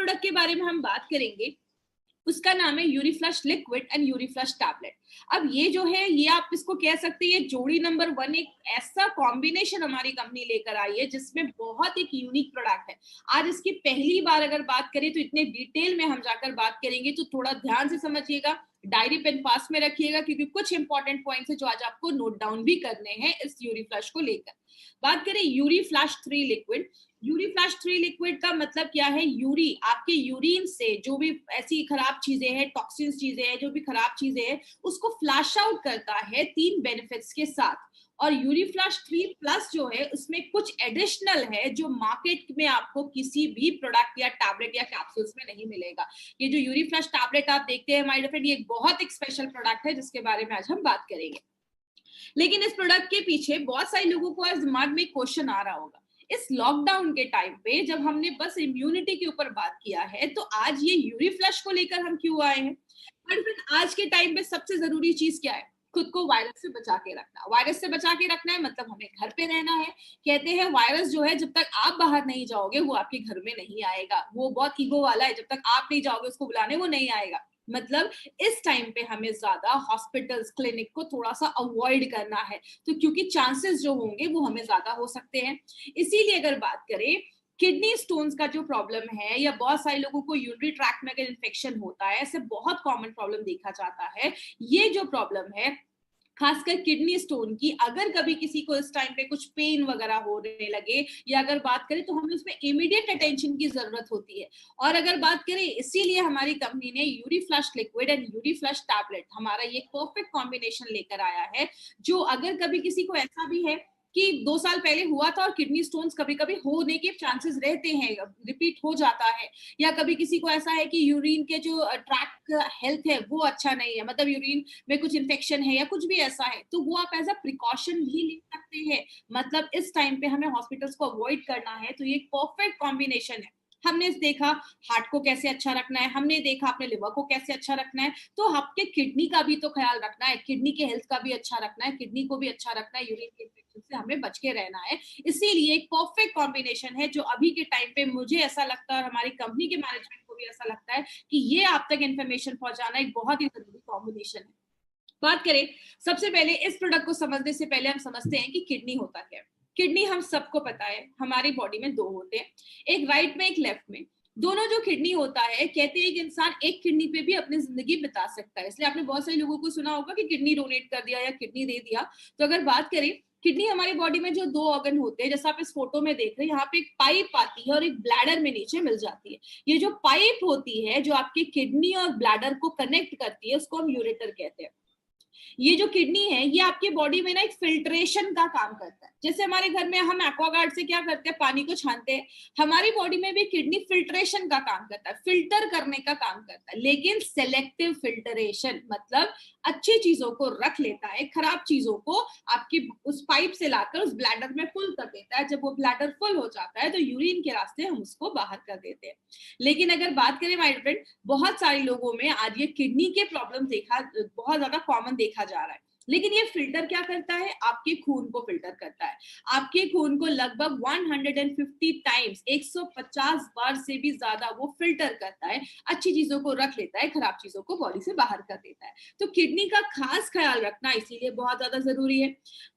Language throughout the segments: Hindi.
प्रोडक्ट के बारे में हम बात करेंगे उसका नाम है यूरीफ्लश लिक्विड एंड यूरीफ्लश टैबलेट। अब ये जो है ये आप इसको कह सकते हैं ये जोड़ी नंबर 1 एक ऐसा कॉम्बिनेशन हमारी कंपनी लेकर आई है जिसमें बहुत एक यूनिक प्रोडक्ट है। आज इसकी पहली बार अगर बात करें तो इतने डिटेल में हम जाकर बात करेंगे, तो थोड़ा ध्यान से समझिएगा, डायरी पेन पास में रखिएगा क्योंकि कुछ इंपॉर्टेंट पॉइंट्स है जो आज आपको नोट डाउन भी करने हैं इस यूरीफ्लश को लेकर। बात करें यूरीफ्लश 3 लिक्विड। यूरीफ्लश 3 लिक्विड का मतलब क्या है? यूरी, आपके यूरिन से जो भी ऐसी खराब चीजें हैं, टॉक्सिन्स चीजें हैं, जो भी खराब चीजें हैं, उसको फ्लैश आउट करता है 3 बेनिफिट्स के साथ। और यूरीफ्लश 3 प्लस जो है उसमें कुछ एडिशनल है जो मार्केट में आपको किसी भी प्रोडक्ट या टैबलेट या कैप्सूल्स में नहीं मिलेगा। ये जो यूरीफ्लश टैबलेट आप देखते हैं माय डियर फ्रेंड, ये बहुत एक स्पेशल प्रोडक्ट है जिसके बारे में आज हम बात करेंगे। लेकिन इस प्रोडक्ट के पीछे बहुत सारे लोगों को आज दिमाग में क्वेश्चन आ रहा होगा, इस लॉकडाउन के टाइम पे जब हमने बस इम्यूनिटी के ऊपर बात किया है तो आज ये यूरीफ्लश को लेकर हम क्यों आए हैं? आज के टाइम पे सबसे जरूरी चीज क्या है? खुद को वायरस से बचा के रखना। वायरस से बचा के रखना है मतलब हमें घर पे रहना है। कहते हैं वायरस जो है जब तक आप बाहर नहीं जाओगे वो आपके घर में नहीं आएगा। वो बहुत ईगो वाला है, जब तक आप नहीं जाओगे उसको बुलाने वो नहीं आएगा। मतलब इस टाइम पे हमें ज्यादा हॉस्पिटल्स क्लिनिक को थोड़ा सा अवॉइड करना है, तो क्योंकि चांसेस जो होंगे वो हमें ज्यादा हो सकते हैं। इसीलिए अगर बात करें किडनी स्टोन्स का जो प्रॉब्लम है या बहुत सारे लोगों को यूरिनरी ट्रैक्ट में अगर इन्फेक्शन होता है, ऐसे बहुत कॉमन प्रॉब्लम देखा जाता है। ये जो प्रॉब्लम है खासकर किडनी स्टोन की, अगर कभी किसी को इस टाइम पे कुछ पेन वगैरह होने लगे या अगर बात करें तो हमें उसमें इमीडिएट अटेंशन की जरूरत होती है। और अगर बात करें इसीलिए हमारी कंपनी ने यूरीफ्लश लिक्विड एंड यूरीफ्लश टैबलेट हमारा ये परफेक्ट कॉम्बिनेशन लेकर आया है, जो अगर कभी किसी को ऐसा भी है कि 2 साल पहले हुआ था और किडनी स्टोन्स कभी कभी होने के चांसेस रहते हैं, रिपीट हो जाता है, या कभी किसी को ऐसा है कि यूरिन के जो ट्रैक हेल्थ है वो अच्छा नहीं है, मतलब यूरिन में कुछ इन्फेक्शन है या कुछ भी ऐसा है, तो वो आप एज अ प्रिकॉशन भी ले सकते हैं। मतलब इस टाइम पे हमें हॉस्पिटल्स को अवॉइड करना है, तो ये एक परफेक्ट कॉम्बिनेशन है। हमने देखा हार्ट को कैसे अच्छा रखना है, हमने देखा अपने लिवर को कैसे अच्छा रखना है, तो आपके किडनी का भी तो ख्याल रखना है, किडनी के हेल्थ का भी अच्छा रखना है, किडनी को भी अच्छा रखना है, यूरिन के इन्फेक्शन से हमें बच के रहना है। इसीलिए एक परफेक्ट कॉम्बिनेशन है जो अभी के टाइम पे मुझे ऐसा लगता है और हमारी कंपनी के मैनेजमेंट को भी ऐसा लगता है कि ये आप तक इन्फॉर्मेशन पहुंचाना एक बहुत ही जरूरी कॉम्बिनेशन है। बात करें सबसे पहले इस प्रोडक्ट को समझने से पहले हम समझते हैं कि किडनी होता क्या है। किडनी हम सबको पता है हमारी बॉडी में 2 होते हैं, एक राइट में एक लेफ्ट में। दोनों जो किडनी होता है, कहते हैं कि इंसान एक किडनी पे भी अपनी जिंदगी बिता सकता है। इसलिए आपने बहुत सारे लोगों को सुना होगा कि किडनी डोनेट कर दिया या किडनी दे दिया। तो अगर बात करें किडनी हमारी बॉडी में जो 2 ऑर्गन होते हैं, जैसा आप इस फोटो में देख रहे हैं, यहाँ पे एक पाइप आती है और एक ब्लैडर में नीचे मिल जाती है। ये जो पाइप होती है जो आपके किडनी और ब्लैडर को कनेक्ट करती है उसको हम यूरेटर कहते हैं। ये जो किडनी है ये आपके बॉडी में ना एक फिल्ट्रेशन का काम करता है। जैसे हमारे घर में हम एक्वागार्ड से क्या करते हैं, पानी को छानते हैं, हमारी बॉडी में भी किडनी फिल्ट्रेशन का काम करता है, फिल्टर करने का काम करता है, लेकिन सेलेक्टिव फिल्टरेशन, मतलब अच्छी चीजों को रख लेता है, खराब चीजों को आपकी उस पाइप से लाकर उस ब्लैडर में फुल कर देता है। जब वो ब्लैडर फुल हो जाता है तो यूरिन के रास्ते हम उसको बाहर कर देते हैं। लेकिन अगर बात करें माय फ्रेंड, बहुत सारे लोगों में आज ये किडनी के प्रॉब्लम देखा बहुत ज्यादा कॉमन देखा जा रहा है। लेकिन ये फिल्टर क्या करता है? आपके खून को फिल्टर करता है। आपके खून को लगभग 150 टाइम्स, 150 बार से भी ज्यादा वो फिल्टर करता है, अच्छी चीजों को रख लेता है, खराब चीजों को बॉडी से बाहर कर देता है। तो किडनी का खास ख्याल रखना इसीलिए बहुत ज्यादा जरूरी है।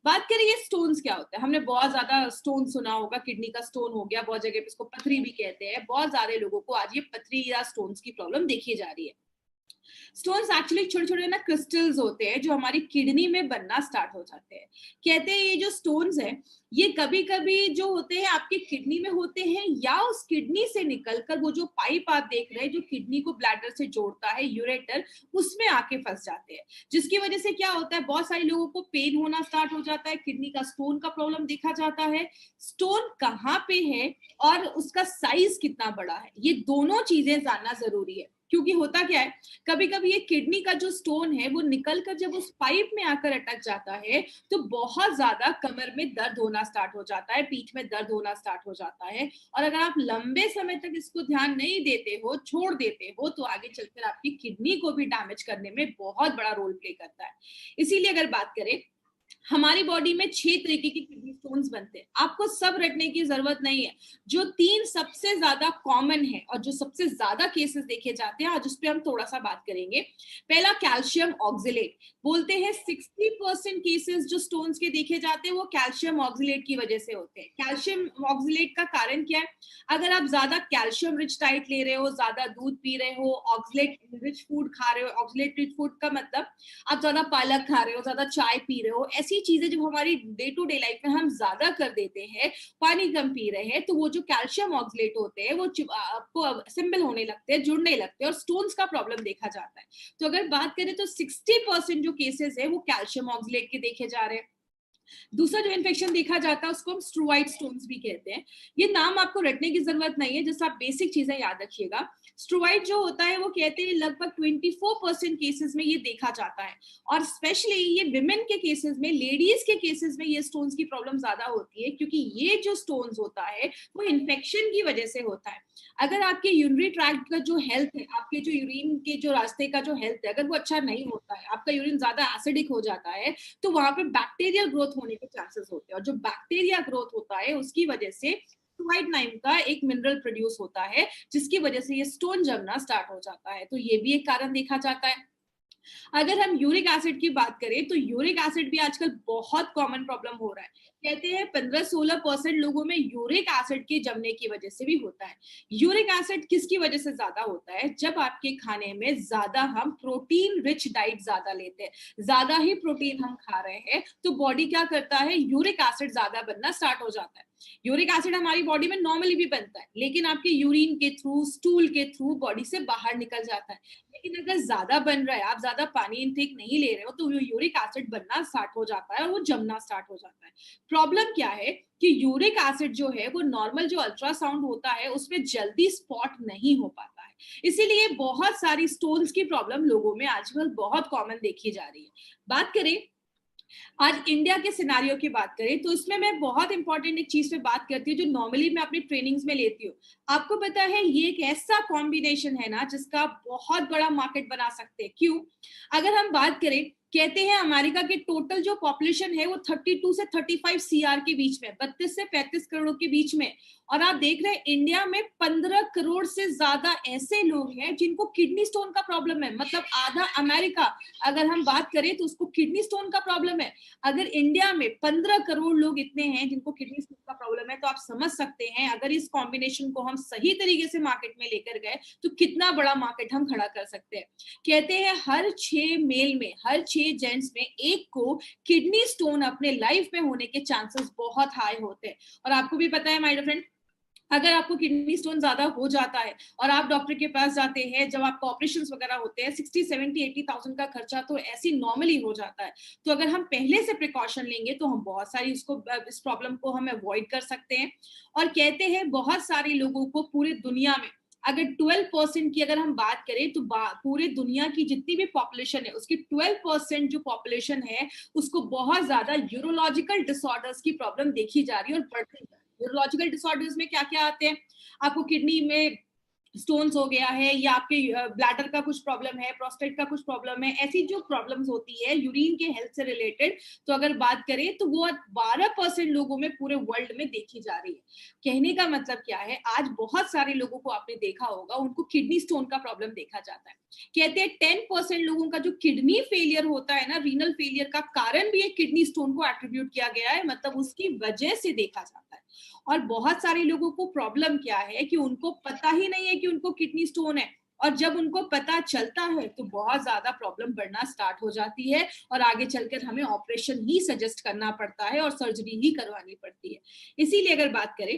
बात करें ये स्टोन्स क्या होता है, हमने बहुत ज्यादा स्टोन सुना होगा, किडनी का स्टोन हो गया, बहुत जगह पे इसको पथरी भी कहते हैं। बहुत सारे लोगों को आज ये पथरी या स्टोन्स की प्रॉब्लम देखी जा रही है। स्टोन्स एक्चुअली छोटे छोटे ना क्रिस्टल्स होते हैं जो हमारी किडनी में बनना स्टार्ट हो जाते हैं। कहते हैं ये जो स्टोन्स हैं ये कभी कभी जो होते हैं आपकी किडनी में होते हैं, या उस किडनी से निकलकर वो जो पाइप आप देख रहे हैं जो किडनी को ब्लैडर से जोड़ता है, यूरेटर, उसमें आके फंस जाते हैं। जिसकी वजह से क्या होता है, बहुत सारे लोगों को पेन होना स्टार्ट हो जाता है, किडनी का स्टोन का प्रॉब्लम देखा जाता है। स्टोन कहाँ पे है और उसका साइज कितना बड़ा है, ये दोनों चीजें जानना जरूरी है। क्योंकि होता क्या है, कभी कभी ये किडनी का जो स्टोन है वो निकलकर जब उस पाइप में आकर अटक जाता है तो बहुत ज्यादा कमर में दर्द होना स्टार्ट हो जाता है, पीठ में दर्द होना स्टार्ट हो जाता है। और अगर आप लंबे समय तक इसको ध्यान नहीं देते हो, छोड़ देते हो, तो आगे चलकर आपकी किडनी को भी डैमेज करने में बहुत बड़ा रोल प्ले करता है। इसीलिए अगर बात करें हमारी बॉडी में 6 तरीके की किडनी स्टोन्स बनते हैं, आपको सब रटने की जरूरत नहीं है। जो 3 सबसे ज्यादा कॉमन है और जो सबसे ज्यादा केसेस देखे जाते हैं, आज उस पर हम थोड़ा सा बात करेंगे। पहला कैल्शियम ऑक्सलेट, बोलते हैं 60% केसेस जो स्टोन्स के देखे जाते हैं वो कैल्शियम ऑक्सलेट की वजह से होते हैं। कैल्शियम ऑक्सलेट का कारण क्या है? अगर आप ज्यादा कैल्शियम रिच डाइट ले रहे हो, ज्यादा दूध पी रहे हो, ऑक्सलेट रिच फूड खा रहे हो, ऑक्सलेट रिच फूड का मतलब आप ज्यादा पालक खा रहे हो, ज्यादा चाय पी रहे हो, ऐसी चीजें जब हमारी डे टू डे लाइफ में हम ज्यादा कर देते हैं, पानी कम पी रहे हैं, तो वो जो कैल्शियम ऑक्सलेट होते हैं वो आपको असेंबल होने लगते हैं, जुड़ने लगते हैं और स्टोन्स का प्रॉब्लम देखा जाता है। तो अगर बात करें तो 60% जो केसेस है वो कैल्शियम ऑक्सलेट के देखे जा रहे हैं। दूसरा जो इन्फेक्शन देखा जाता है उसको हम स्ट्रोवाइड स्टोन्स भी कहते हैं। ये नाम आपको रटने की जरूरत नहीं है, जैसे आप बेसिक चीजें याद रखिएगा। स्ट्रोवाइड जो होता है वो कहते हैं लगभग 24% केसेस में ये देखा जाता है, और स्पेशली ये विमेन के केसेस में, लेडीज के केसेस में ये स्टोन्स की प्रॉब्लम ज्यादा होती है, क्योंकि ये जो स्टोन्स होता है वो इन्फेक्शन की वजह से होता है। अगर आपके यूरिनरी ट्रैक्ट का जो हेल्थ है, आपके जो यूरिन के जो रास्ते का जो हेल्थ है, अगर वो अच्छा नहीं होता है, आपका यूरिन ज्यादा एसिडिक हो जाता है, तो वहां पे बैक्टीरियल ग्रोथ होने के चांसेस होते हैं, और जो बैक्टीरिया ग्रोथ होता है उसकी वजह से स्ट्रोवाइड नाम का एक मिनरल प्रोड्यूस होता है, जिसकी वजह से ये स्टोन जमना स्टार्ट हो जाता है। तो ये भी एक कारण देखा जाता है। अगर हम यूरिक एसिड की बात करें तो यूरिक एसिड भी आजकल बहुत कॉमन प्रॉब्लम हो रहा है। कहते हैं 15-16% लोगों में यूरिक एसिड के जमने की वजह से भी होता है। यूरिक एसिड किसकी वजह से ज्यादा होता है? जब आपके खाने में ज्यादा हम प्रोटीन रिच डाइट ज्यादा लेते हैं, ज्यादा ही प्रोटीन हम खा रहे हैं, तो बॉडी क्या करता है, यूरिक एसिड ज्यादा बनना स्टार्ट हो जाता है। यूरिक एसिड हमारी बॉडी में नॉर्मली भी बनता है, लेकिन आपके यूरिन के थ्रू, स्टूल के थ्रू बॉडी से बाहर निकल जाता है। लेकिन अगर ज्यादा बन रहा है, आप ज्यादा पानी इनटेक नहीं ले रहे हो, तो यूरिक एसिड बनना स्टार्ट हो जाता है और वो जमना स्टार्ट हो जाता है। प्रॉब्लम क्या है कि यूरिक एसिड जो है वो नॉर्मल जो अल्ट्रासाउंड होता है उसमें जल्दी स्पॉट नहीं हो पाता है, इसीलिए बहुत सारी स्टोन्स की प्रॉब्लम लोगों में आजकल बहुत कॉमन देखी जा रही है। बात करें आज इंडिया के सिनारियो की बात करें तो इसमें मैं बहुत इंपॉर्टेंट एक चीज पे बात करती हूँ जो नॉर्मली मैं अपनी ट्रेनिंग्स में लेती हूँ। आपको पता है ये एक ऐसा कॉम्बिनेशन है ना जिसका बहुत बड़ा मार्केट बना सकते हैं। क्यों? अगर हम बात करें, कहते हैं अमेरिका के टोटल जो पॉपुलेशन है वो 32 से 35 सीआर के बीच में, 32 से 35 करोड़ के बीच में, और आप देख रहे हैं इंडिया में 15 करोड़ से ज्यादा ऐसे लोग हैं जिनको किडनी स्टोन का प्रॉब्लम है। मतलब आधा अमेरिका अगर हम बात करें तो उसको किडनी स्टोन का प्रॉब्लम है। अगर इंडिया में 15 करोड़ लोग इतने हैं जिनको किडनी स्टोन का प्रॉब्लम है, तो आप समझ सकते हैं अगर इस कॉम्बिनेशन को हम सही तरीके से मार्केट में लेकर गए तो कितना बड़ा मार्केट हम खड़ा कर सकते हैं। कहते हैं हर 6 मेल में, हर 6 जेंट्स में एक को किडनी स्टोन अपने लाइफ में होने के चांसेस बहुत हाई होते हैं। और आपको भी पता है माय डियर फ्रेंड, अगर आपको किडनी स्टोन ज्यादा हो जाता है और आप डॉक्टर के पास जाते हैं, जब आपका ऑपरेशन वगैरह होते हैं, 60-70-80,000 का खर्चा तो ऐसी नॉर्मली हो जाता है। तो अगर हम पहले से प्रिकॉशन लेंगे तो हम बहुत सारी इस प्रॉब्लम को हम अवॉइड कर सकते हैं। और कहते हैं बहुत सारे लोगों को पूरे दुनिया में अगर 12% की अगर हम बात करें तो पूरे दुनिया की जितनी भी पॉपुलेशन है उसकी 12% जो पॉपुलेशन है उसको बहुत ज्यादा यूरोलॉजिकल डिसऑर्डर्स की प्रॉब्लम देखी जा रही है और बढ़ती है। न्यूरोलॉजिकल डिसऑर्डर्स में क्या क्या आते हैं? आपको किडनी में स्टोन्स हो गया है, या आपके ब्लैडर का कुछ प्रॉब्लम है, प्रोस्टेट का कुछ प्रॉब्लम है, ऐसी जो प्रॉब्लम्स होती है यूरिन के हेल्थ से रिलेटेड, तो अगर बात करें तो वो 12% लोगों में पूरे वर्ल्ड में देखी जा रही है। कहने का मतलब क्या है, आज बहुत सारे लोगों को आपने देखा होगा उनको किडनी स्टोन का प्रॉब्लम देखा जाता है। कहते हैं 10% लोगों का जो किडनी फेलियर होता है ना, रीनल फेलियर का कारण भी एक किडनी स्टोन को एट्रीब्यूट किया गया है, मतलब उसकी वजह से देखा जाता है। और बहुत सारे लोगों को प्रॉब्लम क्या है कि उनको पता ही नहीं है कि उनको किडनी स्टोन है, और जब उनको पता चलता है तो बहुत ज्यादा प्रॉब्लम बढ़ना स्टार्ट हो जाती है और आगे चलकर हमें ऑपरेशन ही सजेस्ट करना पड़ता है और सर्जरी ही करवानी पड़ती है। इसीलिए अगर बात करें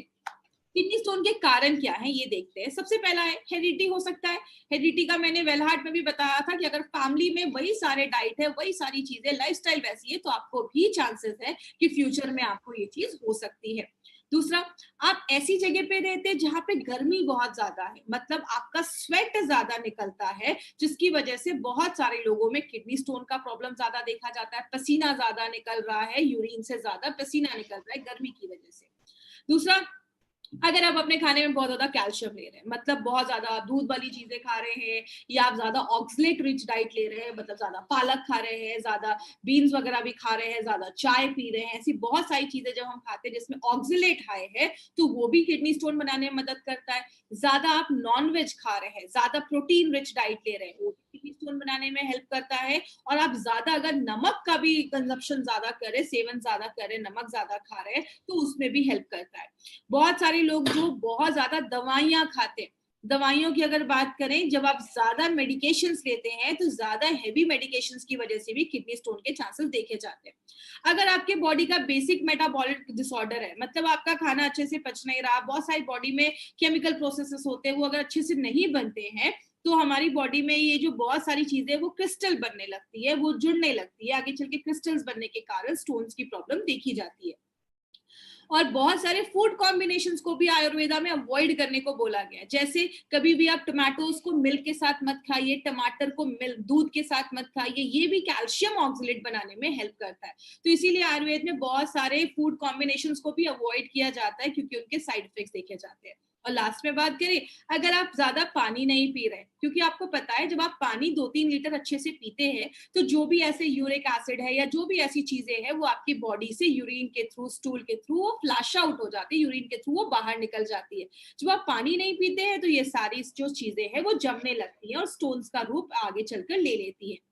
किडनी स्टोन के कारण क्या है ये देखते हैं। सबसे पहला है हेरिडिटी हो सकता है। हेरिडिटी का मैंने वेलहार्ट में भी बताया था कि अगर फैमिली में वही सारे डाइट है, वही सारी चीजें, लाइफस्टाइल वैसी है, तो आपको भी चांसेस है कि फ्यूचर में आपको ये चीज हो सकती है। दूसरा, आप ऐसी जगह पे रहते हैं जहां पे गर्मी बहुत ज्यादा है, मतलब आपका स्वेट ज्यादा निकलता है, जिसकी वजह से बहुत सारे लोगों में किडनी स्टोन का प्रॉब्लम ज्यादा देखा जाता है। पसीना ज्यादा निकल रहा है, यूरिन से ज्यादा पसीना निकल रहा है गर्मी की वजह से। दूसरा, अगर आप अपने खाने में बहुत ज्यादा कैल्शियम ले रहे हैं, मतलब बहुत ज्यादा आप दूध वाली चीजें खा रहे हैं, या आप ज्यादा ऑक्सलेट रिच डाइट ले रहे हैं, मतलब ज्यादा पालक खा रहे हैं, ज्यादा बीन्स वगैरह भी खा रहे हैं, ज्यादा चाय पी रहे हैं, ऐसी बहुत सारी चीजें जब हम खाते हैं जिसमें ऑक्सलेट हाई है, तो वो भी किडनी स्टोन बनाने में मदद करता है। ज्यादा आप नॉन वेज खा रहे हैं, ज्यादा प्रोटीन रिच डाइट ले रहे हैं, वो भी किडनी स्टोन बनाने में हेल्प करता है। और आप ज्यादा अगर नमक का भी कंजप्शन ज्यादा करें, सेवन ज्यादा करें, नमक ज्यादा खा रहे हैं, तो उसमें भी हेल्प करता है। बहुत सारे लोग जो बहुत ज्यादा दवाइयां खाते हैं, दवाइयों की अगर बात करें, जब आप ज्यादा मेडिकेशंस लेते हैं तो ज्यादा हैवी मेडिकेशंस की वजह से भी किडनी स्टोन के चांसेस देखे जाते हैं। अगर आपके बॉडी का बेसिक मेटाबॉलिक डिसऑर्डर है, मतलब आपका खाना अच्छे से पच नहीं रहा, बहुत सारी बॉडी में केमिकल प्रोसेसेस होते हैं, वो अगर अच्छे से नहीं बनते हैं, तो हमारी बॉडी में ये जो बहुत सारी चीजें वो क्रिस्टल बनने लगती है, वो जुड़ने लगती है, आगे चल के क्रिस्टल्स बनने के कारण स्टोन्स की प्रॉब्लम देखी जाती है। और बहुत सारे फूड कॉम्बिनेशंस को भी आयुर्वेदा में अवॉइड करने को बोला गया है। जैसे कभी भी आप टमाटोज को मिल्क के साथ मत खाइए, टमाटर को मिल्क दूध के साथ मत खाइए, ये भी कैल्शियम ऑक्सलेट बनाने में हेल्प करता है। तो इसीलिए आयुर्वेद में बहुत सारे फूड कॉम्बिनेशंस को भी अवॉइड किया जाता है, क्योंकि उनके साइड इफेक्ट्स देखे जाते हैं। और लास्ट में बात करें, अगर आप ज्यादा पानी नहीं पी रहे, क्योंकि आपको पता है जब आप पानी 2-3 लीटर अच्छे से पीते हैं, तो जो भी ऐसे यूरिक एसिड है या जो भी ऐसी चीजें हैं, वो आपकी बॉडी से यूरिन के थ्रू, स्टूल के थ्रू वो फ्लैश आउट हो जाती है, यूरिन के थ्रू वो बाहर निकल जाती है। जब आप पानी नहीं पीते हैं, तो ये सारी जो चीजें हैं वो जमने लगती हैं और स्टोन्स का रूप आगे चलकर ले लेती है।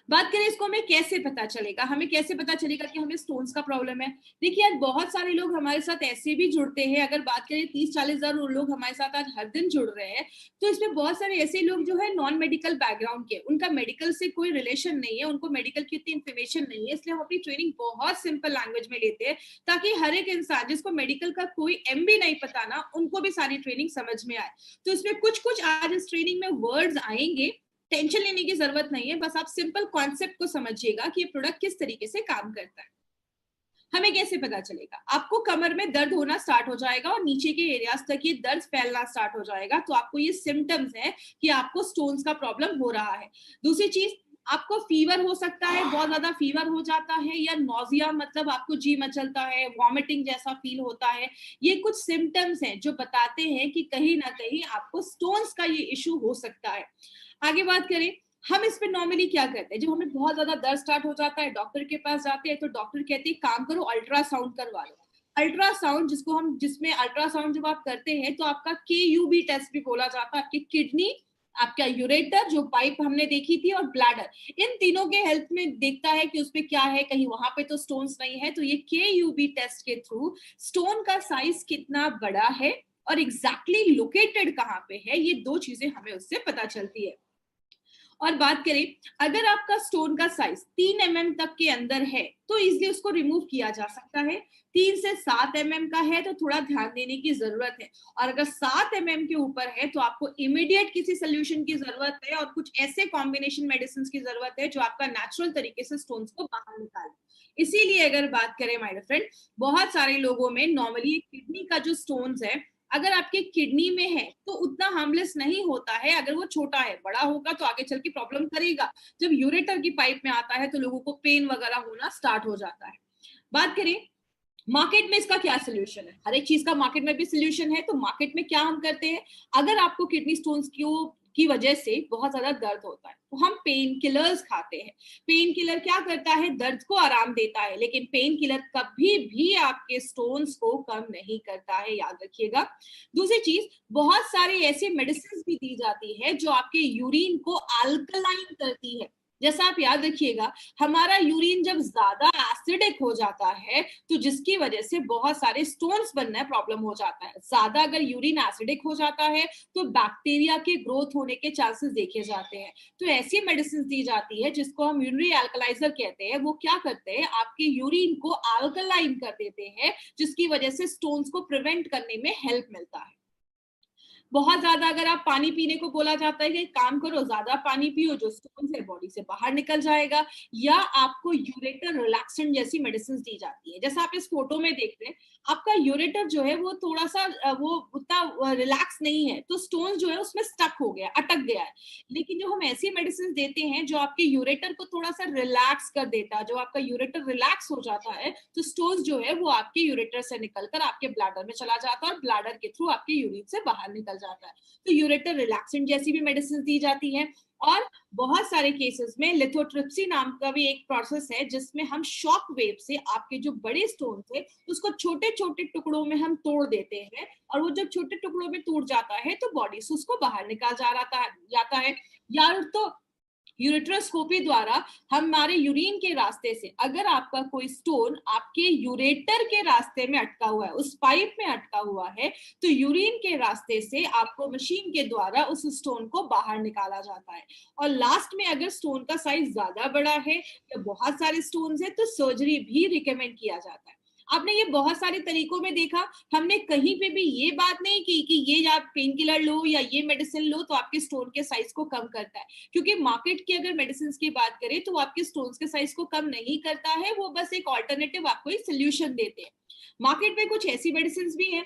बात करें इसको हमें कैसे पता चलेगा, हमें कैसे पता चलेगा कि हमें स्टोन्स का प्रॉब्लम है। देखिए, आज बहुत सारे लोग हमारे साथ ऐसे भी जुड़ते हैं, अगर बात करें 30-40 हजार लोग हमारे साथ आज हर दिन जुड़ रहे हैं, तो इसमें बहुत सारे ऐसे लोग जो है नॉन मेडिकल बैकग्राउंड के, उनका मेडिकल से कोई रिलेशन नहीं है, उनको मेडिकल की इतनी इन्फॉर्मेशन नहीं है, इसलिए हम अपनी ट्रेनिंग बहुत सिंपल लैंग्वेज में लेते हैं, ताकि हर एक इंसान जिसको मेडिकल का कोई एम भी नहीं पता ना, उनको भी सारी ट्रेनिंग समझ में आए। तो इसमें कुछ कुछ आज इस ट्रेनिंग में वर्ड्स आएंगे, टेंशन लेने की जरूरत नहीं है, बस आप सिंपल कॉन्सेप्ट को समझिएगा कि ये प्रोडक्ट किस तरीके से काम करता है। हमें कैसे पता चलेगा, आपको कमर में दर्द होना स्टार्ट हो जाएगा और नीचे के एरियाज तक ये दर्द फैलना स्टार्ट हो जाएगा, तो आपको ये सिम्टम्स है कि आपको स्टोन्स का प्रॉब्लम हो रहा है। दूसरी चीज, आपको फीवर हो सकता है, बहुत ज्यादा फीवर हो जाता है, या नोजिया, मतलब आपको जी मचलता है, वॉमिटिंग जैसा फील होता है। ये कुछ सिम्टम्स हैं जो बताते हैं कि कहीं ना कहीं आपको स्टोन्स का ये इश्यू हो सकता है। आगे बात करें, हम इस पे नॉर्मली क्या करते हैं, जब हमें बहुत ज्यादा दर्द स्टार्ट हो जाता है, डॉक्टर के पास जाते हैं, तो डॉक्टर कहते हैं काम करो, अल्ट्रासाउंड करवा लो। अल्ट्रासाउंड जिसमें अल्ट्रासाउंड जब आप करते हैं, तो आपका KUB टेस्ट भी बोला जाता है, आपकी किडनी, आपका यूरेटर जो पाइप हमने देखी थी, और ब्लैडर, इन तीनों के हेल्थ में देखता है कि उसमें क्या है, कहीं वहां पे तो स्टोन्स नहीं है। तो ये KUB टेस्ट के थ्रू स्टोन का साइज कितना बड़ा है और एग्जैक्टली लोकेटेड कहाँ पे है, ये दो चीजें हमें उससे पता चलती है। और बात करें, अगर आपका स्टोन का साइज 3 mm तक के अंदर है, तो इजिली उसको रिमूव किया जा सकता है। 3 से 7 mm का है तो थोड़ा ध्यान देने की जरूरत है, और अगर 7 mm के ऊपर है तो आपको इमीडिएट किसी सोल्यूशन की जरूरत है, और कुछ ऐसे कॉम्बिनेशन मेडिसिन की जरूरत है जो आपका नेचुरल तरीके से स्टोन्स को बाहर निकाले। इसीलिए अगर बात करें माय फ्रेंड, बहुत सारे लोगों में नॉर्मली किडनी का जो स्टोन्स है, अगर आपके किडनी में है तो उतना हार्मलेस नहीं होता है, अगर वो छोटा है, बड़ा होगा तो आगे चल के प्रॉब्लम करेगा। जब यूरेटर की पाइप में आता है तो लोगों को पेन वगैरह होना स्टार्ट हो जाता है। बात करें मार्केट में इसका क्या सोल्यूशन है, हर एक चीज का मार्केट में भी सोल्यूशन है। तो मार्केट में क्या हम करते हैं, अगर आपको किडनी स्टोन्स की वजह से बहुत ज्यादा दर्द होता है, तो हम पेन किलर्स खाते हैं। पेन किलर क्या करता है, दर्द को आराम देता है, लेकिन पेन किलर कभी भी आपके स्टोन्स को कम नहीं करता है, याद रखिएगा। दूसरी चीज, बहुत सारे ऐसे मेडिसिन भी दी जाती है जो आपके यूरिन को अल्कलाइन करती है। जैसा आप याद रखिएगा, हमारा यूरिन जब ज्यादा एसिडिक हो जाता है, तो जिसकी वजह से बहुत सारे स्टोन्स बनना प्रॉब्लम हो जाता है। ज्यादा अगर यूरिन एसिडिक हो जाता है तो बैक्टीरिया के ग्रोथ होने के चांसेस देखे जाते हैं। तो ऐसी मेडिसिन दी जाती है जिसको हम यूरिनरी अल्कलाइजर कहते हैं, वो क्या करते हैं, आपके यूरिन को अल्कलाइन कर देते हैं, जिसकी वजह से स्टोन्स को प्रिवेंट करने में हेल्प मिलता है। बहुत ज्यादा अगर आप पानी पीने को बोला जाता है कि काम करो, ज्यादा पानी पियो, जो स्टोन है बॉडी से बाहर निकल जाएगा, या आपको यूरेटर रिलैक्सेंट जैसी मेडिसिन दी जाती है। जैसा आप इस फोटो में देख रहे हैं, आपका यूरेटर जो है वो थोड़ा सा वो उतना रिलैक्स नहीं है, तो स्टोन जो है उसमें स्टक हो गया, अटक गया है। लेकिन जो हम ऐसी मेडिसिन देते हैं जो आपके यूरेटर को थोड़ा सा रिलैक्स कर देता है, जो आपका यूरेटर रिलैक्स हो जाता है, तो स्टोन जो है वो आपके यूरेटर से निकलकर आपके ब्लैडर में चला जाता है और ब्लैडर के थ्रू आपके यूरिन से बाहर निकल जाता है। तो यूरेटर रिलैक्सेंट जैसी भी मेडिसिन दी जाती है। और बहुत सारे केसेस में लिथोट्रिप्सी नाम का भी एक प्रोसेस है, जिसमें हम शॉक वेव से आपके जो बड़े स्टोन थे उसको छोटे छोटे टुकड़ों में हम तोड़ देते हैं, और वो जब छोटे टुकड़ों में टूट जाता है तो बॉडी से उसको बाहर निकाल जाता है। या तो यूरेट्रोस्कोपी द्वारा हमारे यूरिन के रास्ते से, अगर आपका कोई स्टोन आपके यूरेटर के रास्ते में अटका हुआ है, उस पाइप में अटका हुआ है, तो यूरिन के रास्ते से आपको मशीन के द्वारा उस स्टोन को बाहर निकाला जाता है। और लास्ट में अगर स्टोन का साइज ज्यादा बड़ा है या बहुत सारे स्टोन है तो सर्जरी भी रिकमेंड किया जाता है। आपने ये बहुत सारे तरीकों में देखा, हमने कहीं पे भी ये बात नहीं की कि ये आप पेन किलर लो या ये मेडिसिन लो तो आपके स्टोन के साइज को कम करता है, क्योंकि मार्केट की अगर मेडिसिन की बात करें तो आपके स्टोन्स के साइज को कम नहीं करता है, वो बस एक ऑल्टरनेटिव आपको एक सोल्यूशन देते हैं। मार्केट में कुछ ऐसी मेडिसिन भी है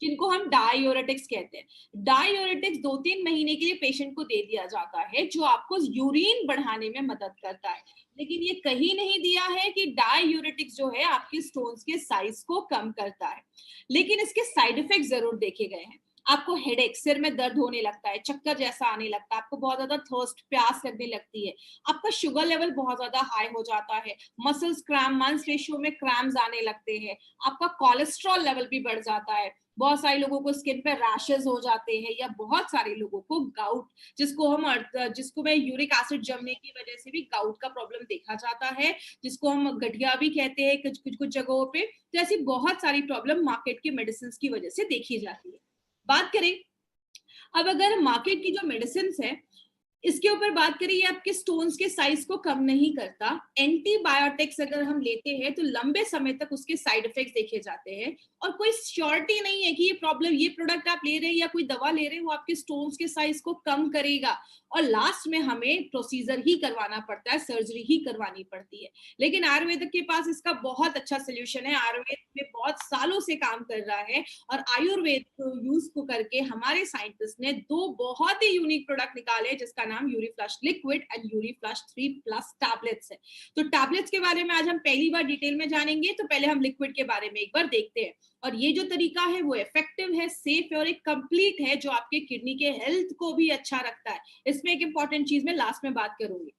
जिनको हम डायूरेटिक्स कहते हैं। डायूरेटिक्स 2-3 महीने के लिए पेशेंट को दे दिया जाता है, जो आपको यूरिन बढ़ाने में मदद करता है। लेकिन ये कहीं नहीं दिया है कि डायूरेटिक्स जो है आपके स्टोन्स के साइज को कम करता है। लेकिन इसके साइड इफेक्ट जरूर देखे गए हैं। आपको हेडेक, सिर में दर्द होने लगता है, चक्कर जैसा आने लगता है, आपको बहुत ज्यादा थर्स्ट, प्यास लगने लगती है, आपका शुगर लेवल बहुत ज्यादा हाई हो जाता है, मसल्स क्रैम्प, मांसपेशियों में क्रैम्प्स आने लगते हैं, आपका कोलेस्ट्रॉल लेवल भी बढ़ जाता है, बहुत सारे लोगों को स्किन पे रैशेस हो जाते हैं, या बहुत सारे लोगों को गाउट, जिसको में यूरिक एसिड जमने की वजह से भी गाउट का प्रॉब्लम देखा जाता है, जिसको हम गठिया भी कहते हैं कुछ जगहों पे। तो ऐसी बहुत सारी प्रॉब्लम मार्केट की मेडिसिन की वजह से देखी जाती है। बात करें अब अगर मार्केट की जो मेडिसिन है इसके ऊपर बात करें, ये आपके स्टोन्स के साइज को कम नहीं करता। एंटीबायोटिक्स अगर हम लेते हैं तो लंबे समय तक उसके साइड इफेक्ट्स देखे जाते हैं, और कोई श्योरिटी नहीं है कि ये प्रॉब्लम, ये प्रोडक्ट आप ले रहे हैं या कोई दवा ले रहे हैं वो आपके स्टोन्स के साइज को कम करेगा। और लास्ट में हमें प्रोसीजर ही करवाना पड़ता है, सर्जरी ही करवानी पड़ती है। लेकिन आयुर्वेद के पास इसका बहुत अच्छा सोल्यूशन है, आयुर्वेद में बहुत सालों से काम कर रहा है, और आयुर्वेद को यूज को करके हमारे साइंटिस्ट ने 2 बहुत ही यूनिक प्रोडक्ट निकाले, जिसका नाम यूरीफ्लश लिक्विड एंड यूरीफ्लश 3+ टैबलेट्स है। तो टैबलेट्स के बारे में आज हम पहली बार डिटेल में जानेंगे, तो पहले हम लिक्विड के बारे में एक बार देखते हैं। और ये जो तरीका है वो इफेक्टिव है, सेफ है और एक कंप्लीट है, जो आपके किडनी के हेल्थ को भी अच्छा रखता है। इसमें एक इंपॉर्टेंट चीज मैं लास्ट में बात करूंगी।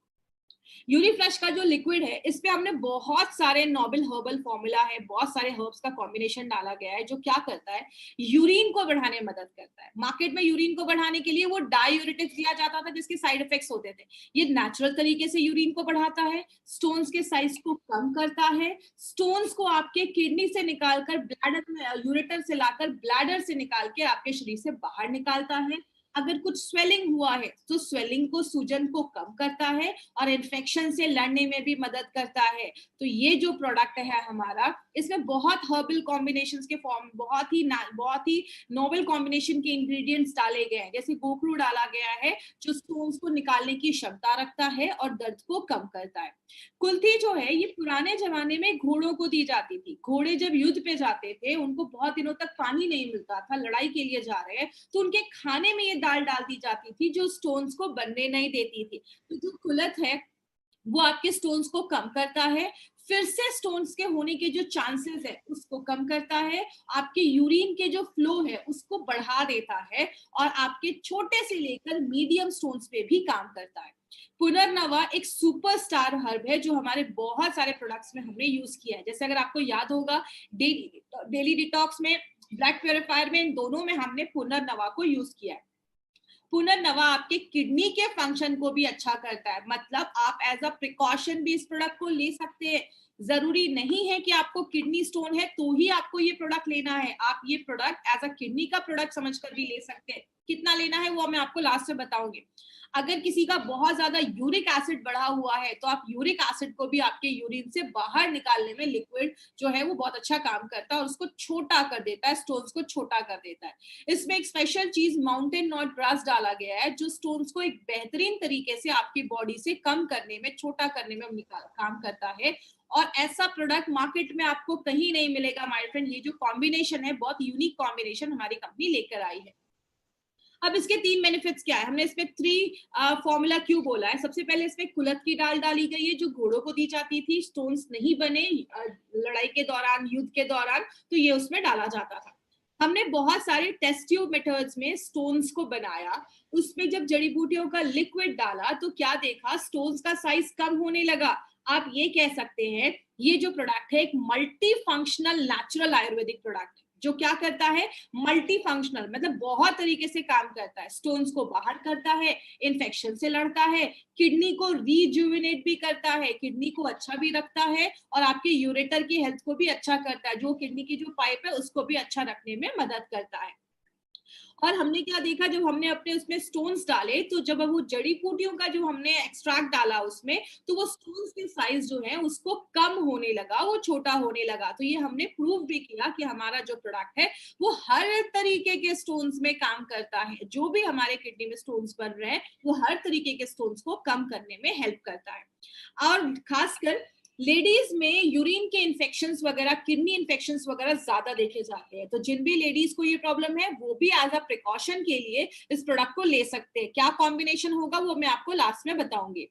यूरीफ्लश का जो लिक्विड है, इस पे हमने बहुत सारे नोबल हर्बल फॉर्मूला है, बहुत सारे हर्ब्स का कॉम्बिनेशन डाला गया है, जो क्या करता है, यूरिन को बढ़ाने में मदद करता है। मार्केट में यूरिन को बढ़ाने के लिए वो डायूरेटिक्स दिया जाता था, जिसके साइड इफेक्ट्स होते थे। ये नेचुरल तरीके से यूरिन को बढ़ाता है, स्टोन्स के साइज को कम करता है, स्टोन्स को आपके किडनी से निकालकर ब्लैडर में, यूरेटर से लाकर ब्लैडर से निकाल के आपके शरीर से बाहर निकालता है। अगर कुछ स्वेलिंग हुआ है तो स्वेलिंग को, सूजन को कम करता है, और इन्फेक्शन से लड़ने में भी मदद करता है। तो ये जो प्रोडक्ट है हमारा, इसमें बहुत हर्बल कॉम्बिनेशंस के फॉर्म, बहुत ही नोवेल कॉम्बिनेशन के इंग्रेडिएंट्स डाले गए हैं। जैसे गोखरू डाला गया है, जो स्टोन्स को निकालने की क्षमता रखता है और दर्द को कम करता है। कुल्थी जो है, ये पुराने जमाने में घोड़ों को दी जाती थी। घोड़े जब युद्ध पे जाते थे, उनको बहुत दिनों तक पानी नहीं मिलता था, लड़ाई के लिए जा रहे हैं, तो उनके खाने में ये दाल डाल दी जाती थी, जो स्टोन्स को बनने नहीं देती थी। तो जो कुलथ है वो आपके स्टोन्स को कम करता है, फिर से स्टोन्स के होने के जो चांसेस है उसको कम करता है, आपके यूरिन के जो फ्लो है उसको बढ़ा देता है, और आपके छोटे से लेकर मीडियम स्टोन्स पे भी काम करता है। पुनर्नवा एक सुपरस्टार हर्ब है, जो हमारे बहुत सारे प्रोडक्ट्स में हमने यूज किया है। जैसे अगर आपको याद होगा, डेली डिटॉक्स में, ब्लड प्योरीफायर में, इन दोनों में हमने पुनर्नवा को यूज किया है। पुनर्नवा आपके किडनी के फंक्शन को भी अच्छा करता है, मतलब आप एज अ प्रिकॉशन भी इस प्रोडक्ट को ले सकते हैं। जरूरी नहीं है कि आपको किडनी स्टोन है तो ही आपको ये प्रोडक्ट लेना है, आप ये प्रोडक्ट एज अ किडनी का प्रोडक्ट समझकर भी ले सकते हैं। कितना लेना है वो मैं आपको लास्ट में बताऊंगी। अगर किसी का बहुत ज्यादा यूरिक एसिड बढ़ा हुआ है तो आप यूरिक एसिड को भी आपके यूरिन से बाहर निकालने में लिक्विड जो है वो बहुत अच्छा काम करता है और उसको छोटा कर देता है, स्टोन्स को छोटा कर देता है। इसमें एक स्पेशल चीज माउंटेन नॉट ग्रास डाला गया है जो स्टोन्स को एक बेहतरीन तरीके से आपकी बॉडी से कम करने में, छोटा करने में काम करता है। और ऐसा प्रोडक्ट मार्केट में आपको कहीं नहीं मिलेगा माय फ्रेंड। ये जो कॉम्बिनेशन है बहुत यूनिक कॉम्बिनेशन हमारी कंपनी लेकर आई है। अब इसके 3 बेनिफिट्स क्या है, हमने इसमें 3 फॉर्मूला क्यों बोला है। सबसे पहले इसमें कुलथ की दाल डाली गई है जो घोड़ों को दी जाती थी, स्टोन्स नहीं बने लड़ाई के दौरान, युद्ध के दौरान, तो ये उसमें डाला जाता था। हमने बहुत सारे टेस्ट ट्यूब मेथड्स में स्टोन्स को बनाया, उसमें जब जड़ी बूटियों का लिक्विड डाला तो क्या देखा, स्टोन्स का साइज कम होने लगा। आप ये कह सकते हैं ये जो प्रोडक्ट है एक multi functional natural Ayurvedic product है जो क्या करता है, मल्टी फंक्शनल, मतलब बहुत तरीके से काम करता है। स्टोन्स को बाहर करता है, इन्फेक्शन से लड़ता है, किडनी को रिजुविनेट भी करता है, किडनी को अच्छा भी रखता है और आपके यूरेटर की हेल्थ को भी अच्छा करता है, जो किडनी की जो पाइप है उसको भी अच्छा रखने में मदद करता है। और हमने क्या देखा, जब हमने अपने उसमें स्टोन्स डाले तो जब वो जड़ी बूटियों का जो हमने एक्सट्रैक्ट डाला उसमें, तो वो स्टोन्स के साइज जो है उसको कम होने लगा, वो छोटा होने लगा। तो ये हमने प्रूव भी किया कि हमारा जो प्रोडक्ट है वो हर तरीके के स्टोन्स में काम करता है। जो भी हमारे किडनी में स्टोन्स बन रहे हैं वो हर तरीके के स्टोन्स को कम करने में हेल्प करता है। और खासकर लेडीज में यूरिन के इन्फेक्शंस वगैरह, किडनी इन्फेक्शंस वगैरह ज्यादा देखे जाते हैं। तो जिन भी लेडीज को ये प्रॉब्लम है वो भी एज अ प्रिकॉशन के लिए इस प्रोडक्ट को ले सकते हैं। क्या कॉम्बिनेशन होगा वो मैं आपको लास्ट में बताऊंगी।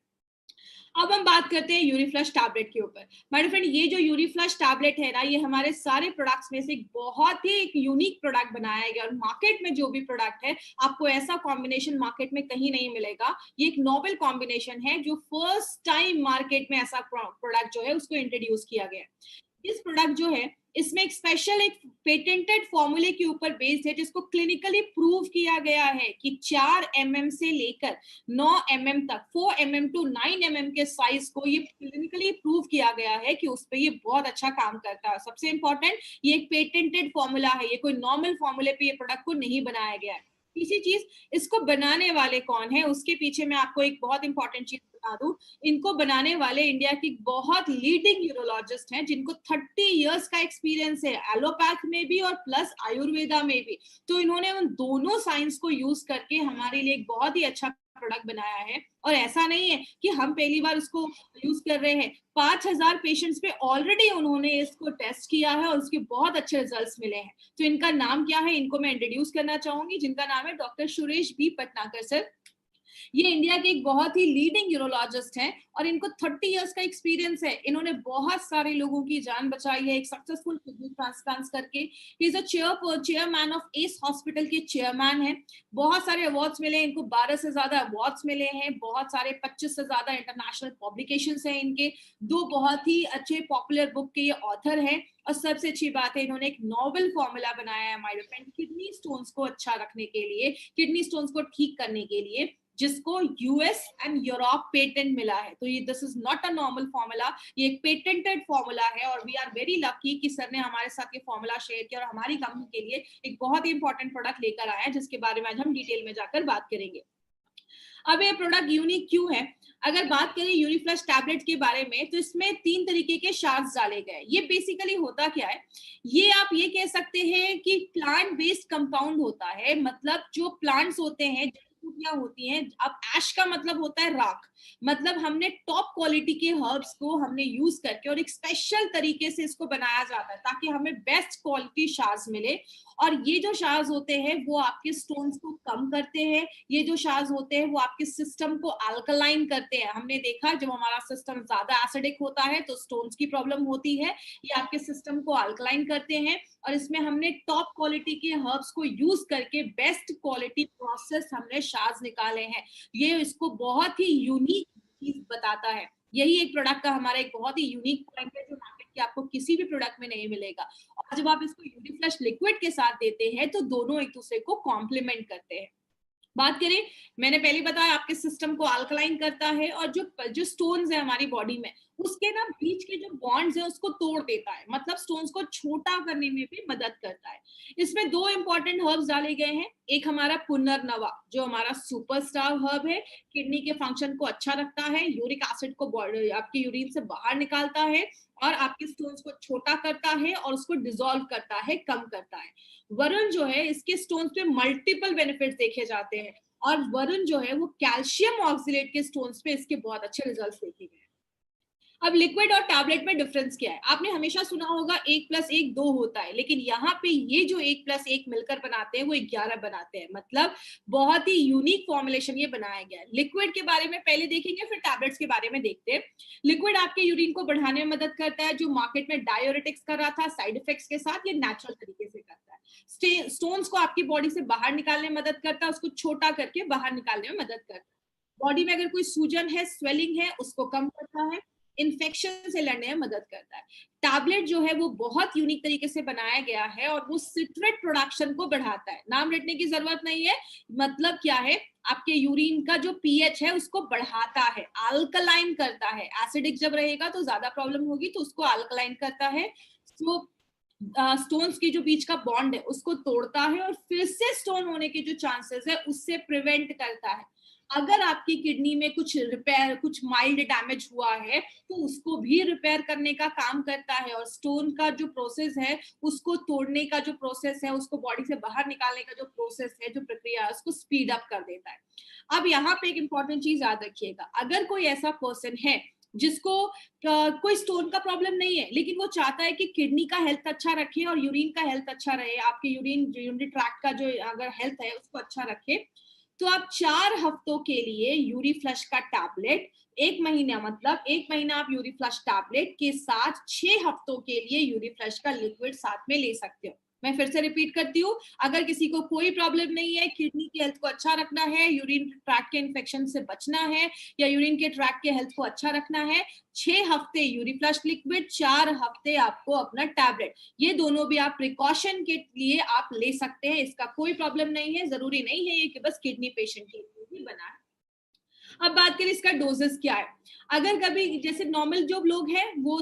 अब हम बात करते हैं यूरीफ्लश टैबलेट के ऊपर। माय फ्रेंड, ये जो यूरीफ्लश टैबलेट है ना, ये हमारे सारे प्रोडक्ट्स में से एक बहुत ही एक यूनिक प्रोडक्ट बनाया गया और मार्केट में जो भी प्रोडक्ट है आपको ऐसा कॉम्बिनेशन मार्केट में कहीं नहीं मिलेगा। ये एक नोवेल कॉम्बिनेशन है जो फर्स्ट टाइम मार्केट में ऐसा प्रोडक्ट जो है उसको इंट्रोड्यूस किया गया है। इस प्रोडक्ट जो है इसमें एक स्पेशल एक पेटेंटेड फॉर्मूले के ऊपर बेस्ड है जिसको क्लिनिकली प्रूव किया गया है कि 4 mm से लेकर 9 mm तक, 4 mm टू 9 mm के साइज को ये क्लिनिकली प्रूव किया गया है कि उस पर ये बहुत अच्छा काम करता है। सबसे इंपॉर्टेंट, ये एक पेटेंटेड फॉर्मूला है, ये कोई नॉर्मल फॉर्मूले पे ये प्रोडक्ट को नहीं बनाया गया है। तीसरी चीज, इसको बनाने वाले कौन है उसके पीछे मैं आपको एक बहुत इंपॉर्टेंट चीज बता दूं। इनको बनाने वाले इंडिया की बहुत लीडिंग यूरोलॉजिस्ट हैं जिनको 30 इयर्स का एक्सपीरियंस है, एलोपैथ में भी और प्लस आयुर्वेदा में भी। तो इन्होंने उन दोनों साइंस को यूज करके हमारे लिए एक बहुत ही अच्छा प्रोडक्ट बनाया है। और ऐसा नहीं है कि हम पहली बार इसको यूज कर रहे हैं, 5000 पेशेंट्स पे ऑलरेडी उन्होंने इसको टेस्ट किया है और उसके बहुत अच्छे रिजल्ट्स मिले हैं। तो इनका नाम क्या है, इनको मैं इंट्रोड्यूस करना चाहूंगी, जिनका नाम है डॉक्टर सुरेश बी पटनाकर सर। ये इंडिया के एक बहुत ही लीडिंग यूरोलॉजिस्ट हैं और इनको 30 इयर्स का एक्सपीरियंस है। इन्होंने बहुत सारे लोगों की जान बचाई है एक सक्सेसफुल किडनी ट्रांसप्लांट करके। He is a chairman of S hospital के चेयरमैन है। बहुत सारे अवार्ड्स मिले इनको, 12 से ज्यादा अवार्ड्स मिले हैं, बहुत सारे 25 से ज्यादा इंटरनेशनल पब्लिकेशंस हैं इनके, 2 बहुत ही अच्छे पॉपुलर बुक के ये ऑथर हैं। और सबसे अच्छी बात है इन्होंने एक नोवेल फॉर्मूला बनाया है माय फ्रेंड किडनी स्टोन्स को अच्छा रखने के लिए, किडनी स्टोन्स को ठीक करने के लिए, जिसको यूएस एंड यूरोप पेटेंट मिला है। तो ये this is not a normal formula, ये एक पेटेंटेड फॉर्मूला है और वी आर वेरी लकी कि सर ने हमारे साथ ये फॉर्मूला शेयर किया और हमारी कंपनी के लिए एक बहुत ही इंपॉर्टेंट प्रोडक्ट लेकर आया है जिसके बारे में आज हम डिटेल में जाकर बात करेंगे। अब ये प्रोडक्ट यूनिक क्यों है, अगर बात करें यूरीफ्लश टैबलेट के बारे में तो इसमें 3 तरीके के शार्ट्स डाले गए। ये बेसिकली होता क्या है, ये आप ये कह सकते हैं कि प्लांट बेस्ड कंपाउंड होता है। मतलब जो प्लांट्स होते हैं, जड़ियां होती हैं, अब ऐश का मतलब होता है राख, मतलब हमने टॉप क्वालिटी के हर्ब्स को हमने यूज करके और एक स्पेशल तरीके से इसको बनाया जाता है ताकि हमें बेस्ट क्वालिटी शार्स मिले। और ये जो शार्स होते हैं वो आपके स्टोन्स को कम करते हैं, ये जो शार्स होते हैं वो आपके सिस्टम को अल्कलाइन करते हैं। हमने देखा जब हमारा सिस्टम ज्यादा एसिडिक होता है तो स्टोन्स की प्रॉब्लम होती है, ये आपके सिस्टम को अल्कलाइन करते हैं। और इसमें हमने टॉप क्वालिटी के हर्ब्स को यूज करके बेस्ट क्वालिटी प्रोसेस हमने शार्स निकाले हैं। ये इसको बहुत ही यूनिक चीज बताता है। यही एक प्रोडक्ट का हमारा एक बहुत ही यूनिक पॉइंट है जो मार्केट के आपको किसी भी प्रोडक्ट में नहीं मिलेगा। और जब आप इसको यूरीफ्लश लिक्विड के साथ देते हैं तो दोनों एक दूसरे को कॉम्प्लीमेंट करते हैं। बात करें, मैंने पहले बताया आपके सिस्टम को अल्कलाइन करता है, और जो जो स्टोन्स है हमारी बॉडी में, उसके ना बीच के जो बॉन्ड्स है उसको तोड़ देता है, मतलब स्टोन्स को छोटा करने में भी मदद करता है। इसमें दो इंपॉर्टेंट हर्ब्स डाले गए हैं। एक हमारा पुनर्नवा, जो हमारा सुपरस्टार हर्ब है, किडनी के फंक्शन को अच्छा रखता है, यूरिक एसिड को आपके यूरिन से बाहर निकालता है, और आपके स्टोन्स को छोटा करता है और उसको डिसॉल्व करता है, कम करता है। वरुण जो है, इसके स्टोन्स पे मल्टीपल बेनिफिट्स देखे जाते हैं, और वरुण जो है वो कैल्शियम ऑक्सिलेट के स्टोन्स पे इसके बहुत अच्छे रिजल्ट्स देखे गए। अब लिक्विड और टैबलेट में डिफरेंस क्या है? आपने हमेशा सुना होगा 1+1 2 होता है, लेकिन यहाँ पे ये जो 1+1 मिलकर बनाते हैं वो 11 बनाते हैं, मतलब बहुत ही यूनिक फॉर्मुलेशन ये बनाया गया है। लिक्विड के बारे में पहले देखेंगे, फिर टैबलेट्स के बारे में देखते हैं। लिक्विड आपके यूरिन को बढ़ाने में मदद करता है, जो मार्केट में डायोरेटिक्स कर रहा था साइड इफेक्ट्स के साथ, ये नेचुरल तरीके से करता है। स्टोन्स को आपकी बॉडी से बाहर निकालने में मदद करता है, उसको छोटा करके बाहर निकालने में मदद करता है। बॉडी में अगर कोई सूजन है, स्वेलिंग है, उसको कम करता है, इन्फेक्शन से लड़ने में मदद करता है। टैबलेट जो है वो बहुत यूनिक तरीके से बनाया गया है, और वो सिट्रेट प्रोडक्शन को बढ़ाता है। नाम रटने की जरूरत नहीं है, मतलब क्या है, आपके यूरिन का जो पीएच है उसको बढ़ाता है, अल्कलाइन करता है। एसिडिक जब रहेगा तो ज्यादा प्रॉब्लम होगी, तो उसको अल्कलाइन करता है। तो स्टोन्स के जो बीच का बॉन्ड है उसको तोड़ता है, और फिर से स्टोन होने के जो चांसेस है उससे प्रिवेंट करता है। अगर आपकी किडनी में कुछ रिपेयर, कुछ माइल्ड डैमेज हुआ है, तो उसको भी रिपेयर करने का काम करता है, और स्टोन का जो प्रोसेस है उसको तोड़ने का जो प्रोसेस है, उसको बॉडी से बाहर निकालने का जो प्रोसेस है, जो प्रक्रिया है, उसको स्पीड अप कर देता है। अब यहाँ पे एक इंपॉर्टेंट चीज याद रखिएगा, अगर कोई ऐसा पर्सन है जिसको कोई स्टोन का प्रॉब्लम नहीं है, लेकिन वो चाहता है कि किडनी का हेल्थ अच्छा रखे और यूरिन का हेल्थ अच्छा रहे, आपके यूरिनरी ट्रैक्ट का जो अगर हेल्थ है उसको अच्छा रखे, तो आप 4 हफ्तों के लिए यूरी फ्लश का टैबलेट, 1 महीना, मतलब 1 महीना आप यूरी फ्लश टैबलेट के साथ 6 हफ्तों के लिए यूरी फ्लश का लिक्विड साथ में ले सकते हो। मैं फिर से रिपीट करती हूँ, अगर किसी को कोई प्रॉब्लम नहीं है, किडनी की हेल्थ को अच्छा रखना है, यूरिन ट्रैक्ट के इन्फेक्शन से बचना है, या यूरिन के ट्रैक्ट के हेल्थ को अच्छा रखना है, 6 हफ्ते यूरी फ्लश लिक्विड, 4 हफ्ते आपको अपना टैबलेट, ये दोनों भी आप प्रिकॉशन के लिए आप ले सकते हैं। इसका कोई प्रॉब्लम नहीं है, जरूरी नहीं है ये कि बस किडनी पेशेंट के लिए ही बना है। अब बात करें इसका डोजेस क्या है। अगर कभी जैसे नॉर्मल जो लोग हैं वो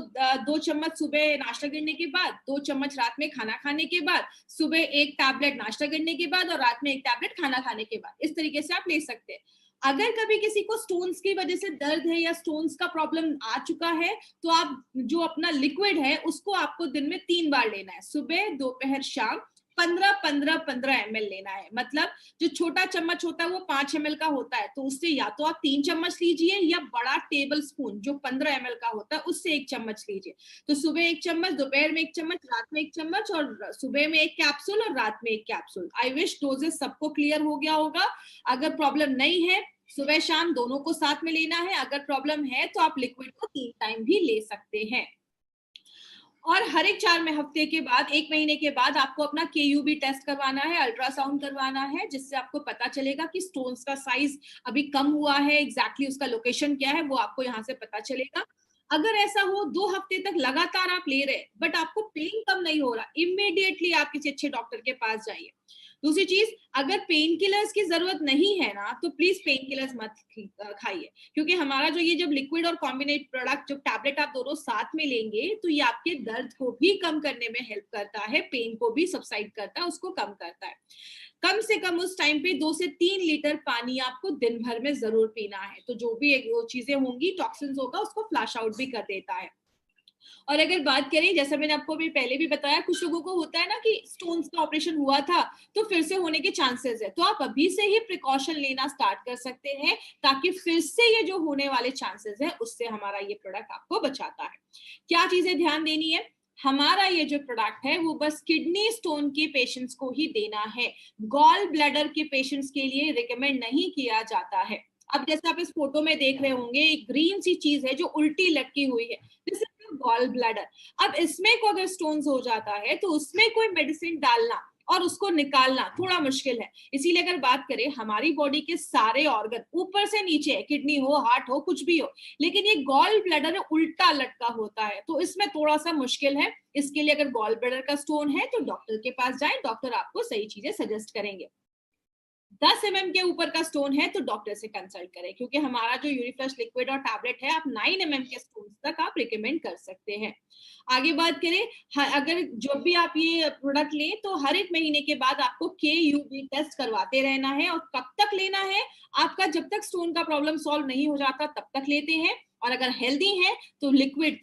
2 चम्मच सुबह नाश्ता करने के बाद, 2 चम्मच रात में खाना खाने के बाद, सुबह 1 टैबलेट नाश्ता करने के बाद, और रात में 1 टैबलेट खाना खाने के बाद, इस तरीके से आप ले सकते हैं। अगर कभी किसी को स्टोन्स की वजह से दर्द है या स्टोन्स का प्रॉब्लम आ चुका है, तो आप जो अपना लिक्विड है उसको आपको दिन में 3 बार लेना है, सुबह, दोपहर, शाम, 15-15-15 ml लेना है। मतलब जो छोटा चम्मच होता है वो 5 ml का होता है, तो उससे या तो आप 3 चम्मच लीजिए, या बड़ा टेबल स्पून जो 15 ml का होता है उससे 1 चम्मच लीजिए। तो सुबह 1 चम्मच, दोपहर में 1 चम्मच, रात में 1 चम्मच, और सुबह में 1 कैप्सूल और रात में 1 कैप्सूल। आई विश डोजेस सबको क्लियर हो गया होगा। अगर प्रॉब्लम नहीं है, सुबह शाम दोनों को साथ में लेना है। अगर प्रॉब्लम है तो आप लिक्विड को 3 टाइम भी ले सकते हैं। और हर एक 4 हफ्ते के बाद, 1 महीने के बाद आपको अपना केयूबी टेस्ट करवाना है, अल्ट्रासाउंड करवाना है, जिससे आपको पता चलेगा कि स्टोन्स का साइज अभी कम हुआ है, एग्जैक्टली उसका लोकेशन क्या है वो आपको यहाँ से पता चलेगा। अगर ऐसा हो 2 हफ्ते तक लगातार आप ले रहे बट आपको पेन कम नहीं हो रहा, इमीडिएटली आप किसी अच्छे डॉक्टर के पास जाइए। दूसरी चीज, अगर पेन किलर्स की जरूरत नहीं है ना, तो प्लीज पेन किलर्स मत खाइए, क्योंकि हमारा जो ये जब लिक्विड और कॉम्बिनेट प्रोडक्ट, जब टैबलेट आप दोनों साथ में लेंगे, तो ये आपके दर्द को भी कम करने में हेल्प करता है, पेन को भी सबसाइड करता है, उसको कम करता है। कम से कम उस टाइम पे 2 से 3 लीटर पानी आपको दिन भर में जरूर पीना है, तो जो भी वो चीजें होंगी, टॉक्सिन्स होगा, उसको फ्लैश आउट भी कर देता है। और अगर बात करें, जैसा मैंने आपको भी पहले भी बताया, कुछ लोगों को होता है ना कि स्टोन्स का ऑपरेशन हुआ था तो फिर से होने के चांसेस है, तो आप अभी से ही प्रिकॉशन लेना स्टार्ट कर सकते हैं, ताकि फिर से ये जो होने वाले चांसेस है उससे हमारा ये प्रोडक्ट आपको बचाता है। क्या चीजें ध्यान देनी है, हमारा ये जो प्रोडक्ट है वो बस किडनी स्टोन के पेशेंट्स को ही देना है, गॉल ब्लैडर के पेशेंट्स के लिए रिकमेंड नहीं किया जाता है। अब जैसे आप इस फोटो में देख रहे होंगे, एक ग्रीन सी चीज है जो उल्टी लटकी हुई है, दिस इज गॉल ब्लैडर। अब इसमें को अगर स्टोन्स हो जाता है तो उसमें कोई मेडिसिन डालना और उसको निकालना थोड़ा मुश्किल है। इसीलिए अगर बात करें, हमारी बॉडी के सारे ऑर्गन ऊपर से नीचे है, किडनी हो, हार्ट हो, कुछ भी हो, लेकिन ये गॉल ब्लैडर उल्टा लटका होता है, तो इसमें थोड़ा सा मुश्किल है। इसके लिए अगर गॉल ब्लैडर का स्टोन है तो डॉक्टर के पास जाएं, डॉक्टर आपको सही चीजें सजेस्ट करेंगे। 10 mm के ऊपर का स्टोन है तो डॉक्टर से कंसल्ट करें, क्योंकि हमारा जो यूरिफ्लश लिक्विड और टैबलेट है आप 9 mm के स्टोन तक आप रिकमेंड कर सकते हैं। आगे बात करें, अगर जब भी आप ये प्रोडक्ट लें तो हर एक महीने के बाद आपको KUB टेस्ट करवाते रहना है। और कब तक लेना है? आपका जब तक स्टोन का प्रॉब्लम सॉल्व नहीं हो जाता तब तक लेते हैं। और अगर हेल्दी है तो लिक्विड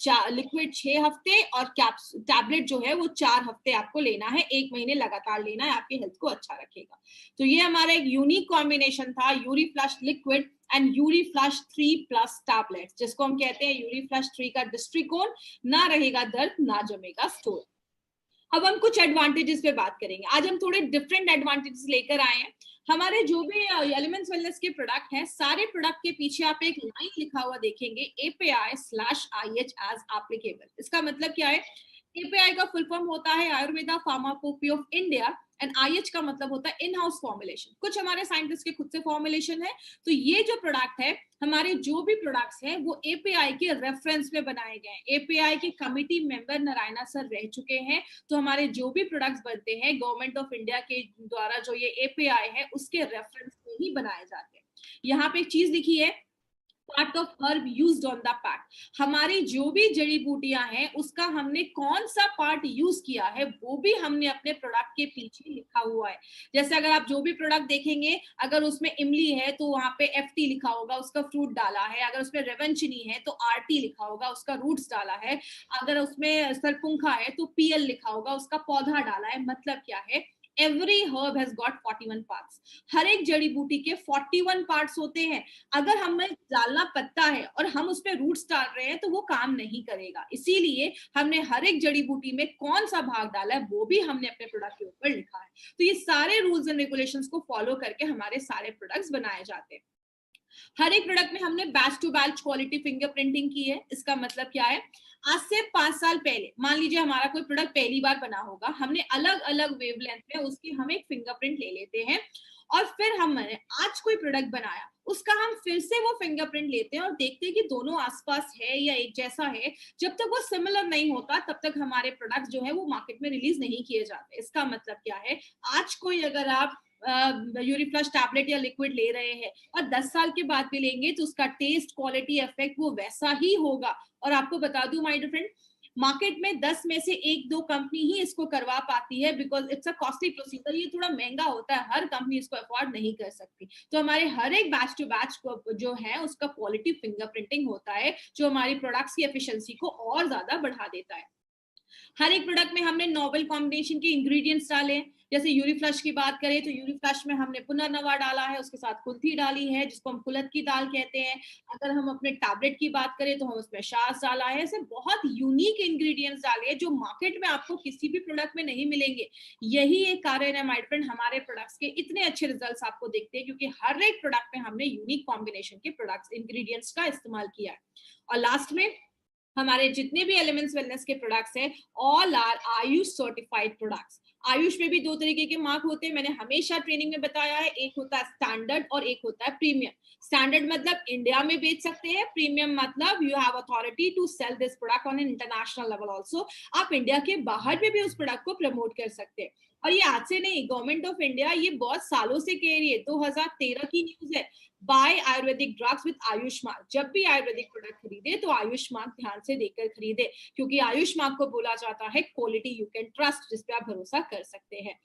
6 हफ्ते और टैबलेट जो है वो 4 हफ्ते आपको लेना है, 1 महीने लगातार लेना है, आपकी हेल्थ को अच्छा रखेगा। तो ये हमारा एक यूनिक कॉम्बिनेशन था, यूरीफ्लश लिक्विड एंड यूरीफ्लश 3+ टैबलेट्स, जिसको हम कहते हैं यूरीफ्लश 3 का दृष्टिकोण, ना रहेगा दर्द ना जमेगा स्टोन। अब हम कुछ एडवांटेजेस पे बात करेंगे। आज हम थोड़े डिफरेंट एडवांटेजेस लेकर आए हैं। हमारे जो भी एलिमेंट्स वेलनेस के प्रोडक्ट हैं, सारे प्रोडक्ट के पीछे आप एक लाइन लिखा हुआ देखेंगे, API/IH एज एप्लीकेबल। इसका मतलब क्या है? API का फुल फॉर्म होता है Ayurveda pharmacopoeia of India and IH का मतलब होता है इन हाउस फॉर्मुलेशन। कुछ हमारे साइंटिस्ट के खुद से फॉर्मुलेशन है। तो ये जो प्रोडक्ट है, हमारे जो भी प्रोडक्ट्स हैं वो API के रेफरेंस में बनाए गए हैं। API के कमिटी मेंबर नारायणा सर रह चुके हैं। तो हमारे जो भी प्रोडक्ट्स बनते हैं गवर्नमेंट ऑफ इंडिया के द्वारा, जो ये API है उसके रेफरेंस में ही बनाए जाते हैं। यहाँ पे एक चीज लिखी है, part of herb used on the pack. हमारी जो भी जड़ी बूटियां हैं उसका हमने कौन सा पार्ट यूज किया है वो भी हमने अपने प्रोडक्ट के पीछे लिखा हुआ है। जैसे अगर आप जो भी प्रोडक्ट देखेंगे, अगर उसमें इमली है तो वहां पे FT लिखा होगा, उसका फ्रूट डाला है। अगर उसमें रेवेंचनी है तो RT लिखा होगा, उसका रूट्स डाला है। अगर उसमें सरपुंखा है तो PL लिखा होगा, उसका पौधा डाला है। मतलब क्या है? Every herb has got 41 parts। हर एक जड़ी बूटी के 41 पार्ट्स होते हैं। अगर हमें डालना पत्ता है और हम उस पर रूट्स डाल रहे हैं तो वो काम नहीं करेगा। इसीलिए हमने हर एक जड़ी बूटी में कौन सा भाग डाला है वो भी हमने अपने प्रोडक्ट के ऊपर लिखा है। तो ये सारे रूल्स एंड रेगुलेशंस को फॉलो करके हमारे सारे प्रोडक्ट्स बनाए जाते हैं। हर एक प्रोडक्ट में हमने batch to batch quality fingerprinting की है। इसका मतलब क्या है? आज से 5 साल पहले मान लीजिए हमारा कोई प्रोडक्ट पहली बार बना होगा, हमने अलग अलग वेवलेंथ में उसकी हम एक फिंगरप्रिंट ले लेते हैं। और फिर हमने आज कोई प्रोडक्ट बनाया, उसका हम फिर से वो फिंगरप्रिंट लेते हैं और देखते हैं कि दोनों आसपास है या एक जैसा है। जब तक वो सिमिलर नहीं होता तब तक हमारे प्रोडक्ट जो है वो मार्केट में रिलीज नहीं किए जाते। इसका मतलब क्या है? आज कोई अगर आप यूरिफ्लश टैबलेट या लिक्विड ले रहे हैं और 10 साल के बाद भी लेंगे तो उसका टेस्ट, क्वालिटी, इफेक्ट वो वैसा ही होगा। और आपको बता दूं माय डियर फ्रेंड, मार्केट में 10 में से 1-2 कंपनी ही इसको करवा पाती है, because it's a costly procedure. ये थोड़ा महंगा होता है, हर कंपनी इसको अफोर्ड नहीं कर सकती। तो हमारे हर एक बैच टू बैच जो है उसका क्वालिटी फिंगरप्रिंटिंग होता है, जो हमारी प्रोडक्ट्स की एफिशिएंसी को और ज्यादा बढ़ा देता है। हर एक प्रोडक्ट में हमने नोवेल कॉम्बिनेशन के इंग्रेडिएंट्स डाले। जैसे यूरिफ्लश की बात करें तो यूरिफ्लश में हमने पुनर्नवा डाला है, उसके साथ कुल्थी डाली है जिसको हम कुलत की दाल कहते हैं। अगर हम अपने टैबलेट की बात करें तो हम उसमें शास डाला है। ऐसे बहुत यूनिक इंग्रेडिएंट्स डाले हैं जो मार्केट में आपको किसी भी प्रोडक्ट में नहीं मिलेंगे। यही एक कारण है माय फ्रेंड, हमारे प्रोडक्ट्स के इतने अच्छे रिजल्ट्स आपको दिखते हैं, क्योंकि हर एक प्रोडक्ट में हमने यूनिक कॉम्बिनेशन के प्रोडक्ट्स इंग्रेडिएंट्स का इस्तेमाल किया है। और लास्ट में हमारे जितने भी एलिमेंट्स वेलनेस के प्रोडक्ट्स हैं, all are AYUSH certified products. AYUSH में भी 2 तरीके के मार्क होते हैं, मैंने हमेशा ट्रेनिंग में बताया है। एक होता है स्टैंडर्ड और एक होता है प्रीमियम। स्टैंडर्ड मतलब इंडिया में बेच सकते हैं, प्रीमियम मतलब you have authority to sell this product on an international level also. आप इंडिया के बाहर में भी उस प्रोडक्ट को प्रमोट कर सकते हैं। और ये आज से नहीं, गवर्नमेंट ऑफ इंडिया ये बहुत सालों से कह रही है। 2013 की न्यूज है, by ayurvedic drugs with AYUSH mark. जब भी आयुर्वेदिक प्रोडक्ट खरीदे तो आयुष मार्क ध्यान से देखकर खरीदे, क्योंकि आयुष मार्क को बोला जाता है क्वालिटी यू कैन ट्रस्ट, जिस पे आप भरोसा कर सकते हैं।